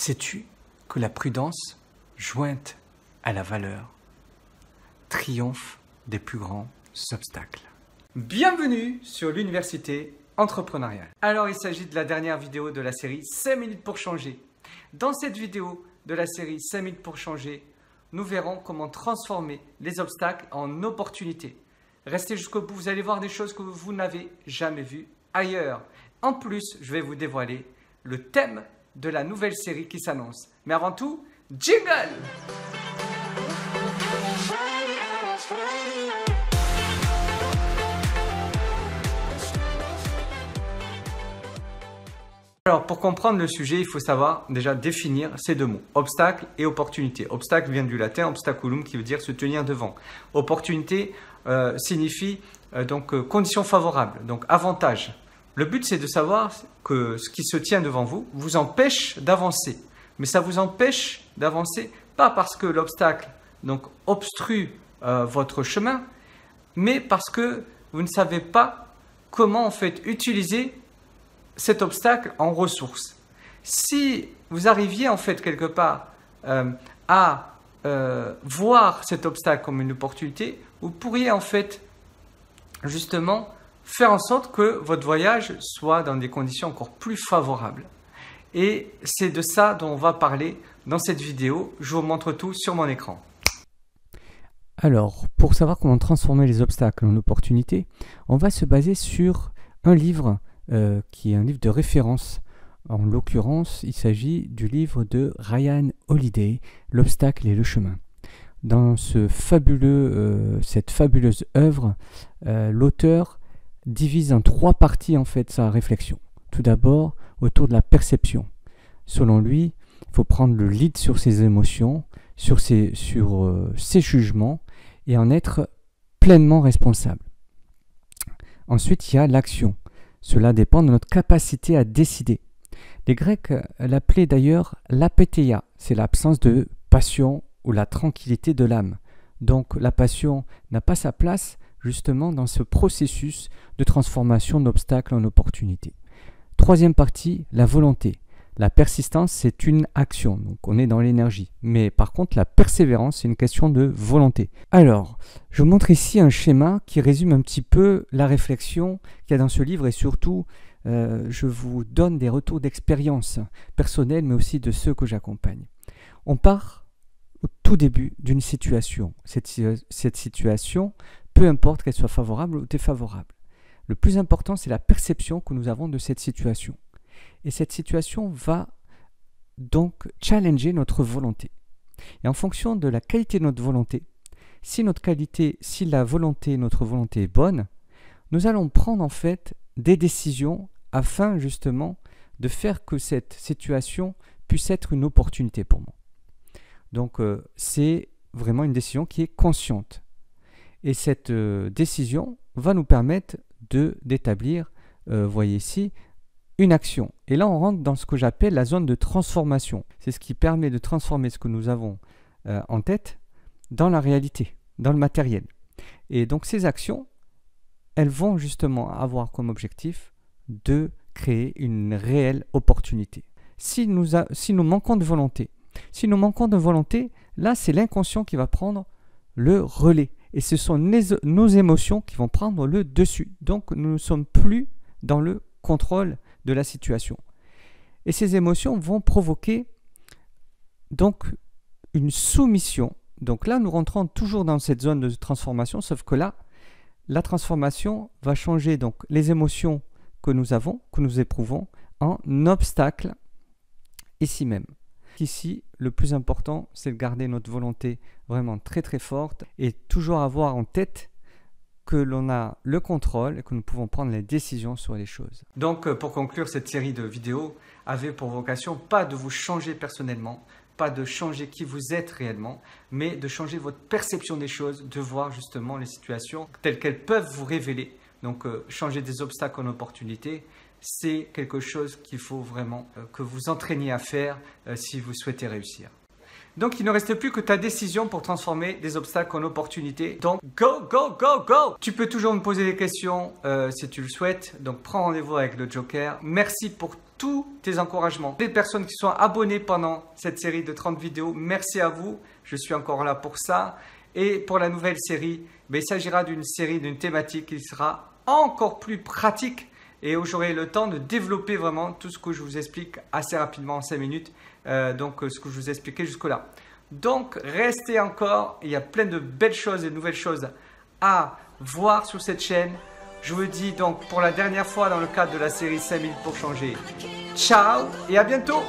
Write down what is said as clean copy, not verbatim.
Sais-tu que la prudence, jointe à la valeur, triomphe des plus grands obstacles? Bienvenue sur l'université entrepreneuriale. Alors il s'agit de la dernière vidéo de la série 5 minutes pour changer. Dans cette vidéo de la série 5 minutes pour changer, nous verrons comment transformer les obstacles en opportunités. Restez jusqu'au bout, vous allez voir des choses que vous n'avez jamais vues ailleurs. En plus, je vais vous dévoiler le thème de la nouvelle série qui s'annonce. Mais avant tout, jingle! Alors, pour comprendre le sujet, il faut savoir déjà définir ces deux mots, obstacle et opportunité. Obstacle vient du latin obstaculum qui veut dire se tenir devant. Opportunité signifie condition favorable, donc avantage. Le but, c'est de savoir que ce qui se tient devant vous vous empêche d'avancer. Mais ça vous empêche d'avancer pas parce que l'obstacle obstrue votre chemin, mais parce que vous ne savez pas comment en fait utiliser cet obstacle en ressources. Si vous arriviez en fait quelque part à voir cet obstacle comme une opportunité, vous pourriez en fait justement faire en sorte que votre voyage soit dans des conditions encore plus favorables. Et c'est de ça dont on va parler dans cette vidéo. Je vous montre tout sur mon écran. Alors, pour savoir comment transformer les obstacles en opportunités, on va se baser sur un livre qui est un livre de référence. En l'occurrence, il s'agit du livre de Ryan Holiday, L'obstacle et le chemin. Dans cette fabuleuse œuvre, l'auteur divise en 3 parties en fait sa réflexion. Tout d'abord, autour de la perception. Selon lui, il faut prendre le lead sur ses émotions, sur ses jugements et en être pleinement responsable. Ensuite, il y a l'action. Cela dépend de notre capacité à décider. Les Grecs l'appelaient d'ailleurs l'apatheia, c'est l'absence de passion ou la tranquillité de l'âme. Donc la passion n'a pas sa place justement dans ce processus de transformation d'obstacles en opportunités. Troisième partie, la volonté. La persistance, c'est une action, donc on est dans l'énergie. Mais par contre, la persévérance, c'est une question de volonté. Alors, je vous montre ici un schéma qui résume un petit peu la réflexion qu'il y a dans ce livre et surtout, je vous donne des retours d'expérience personnelle, mais aussi de ceux que j'accompagne. On part au tout début d'une situation. Cette situation, peu importe qu'elle soit favorable ou défavorable. Le plus important, c'est la perception que nous avons de cette situation. Et cette situation va donc challenger notre volonté. Et en fonction de la qualité de notre volonté, si notre volonté est bonne, nous allons prendre en fait des décisions afin justement de faire que cette situation puisse être une opportunité pour moi. Donc c'est vraiment une décision qui est consciente. Et cette décision va nous permettre d'établir, voyez ici, une action. Et là, on rentre dans ce que j'appelle la zone de transformation. C'est ce qui permet de transformer ce que nous avons en tête dans la réalité, dans le matériel. Et donc, ces actions, elles vont justement avoir comme objectif de créer une réelle opportunité. Si nous manquons de volonté, là, c'est l'inconscient qui va prendre le relais. Et ce sont nos émotions qui vont prendre le dessus. Donc, nous ne sommes plus dans le contrôle de la situation. Et ces émotions vont provoquer donc une soumission. Donc là, nous rentrons toujours dans cette zone de transformation, sauf que là, la transformation va changer donc les émotions que nous avons, que nous éprouvons, en obstacles ici même. Ici, le plus important, c'est de garder notre volonté vraiment très très forte et toujours avoir en tête que l'on a le contrôle et que nous pouvons prendre les décisions sur les choses. Donc, pour conclure, cette série de vidéos avait pour vocation pas de vous changer personnellement, pas de changer qui vous êtes réellement, mais de changer votre perception des choses, de voir justement les situations telles qu'elles peuvent vous révéler. Donc, changer des obstacles en opportunités, c'est quelque chose qu'il faut vraiment que vous entraîniez à faire si vous souhaitez réussir. Donc, il ne reste plus que ta décision pour transformer des obstacles en opportunités. Donc, go, go, go, go! Tu peux toujours me poser des questions si tu le souhaites. Donc, prends rendez-vous avec le Joker. Merci pour tous tes encouragements. Les personnes qui sont abonnées pendant cette série de 30 vidéos, merci à vous. Je suis encore là pour ça. Et pour la nouvelle série, il s'agira d'une série, d'une thématique qui sera encore plus pratique et où j'aurai le temps de développer vraiment tout ce que je vous explique assez rapidement en 5 minutes. Donc, ce que je vous ai expliqué jusque-là. Donc, restez encore. Il y a plein de belles choses et de nouvelles choses à voir sur cette chaîne. Je vous dis donc pour la dernière fois dans le cadre de la série 5 minutes pour changer. Ciao et à bientôt!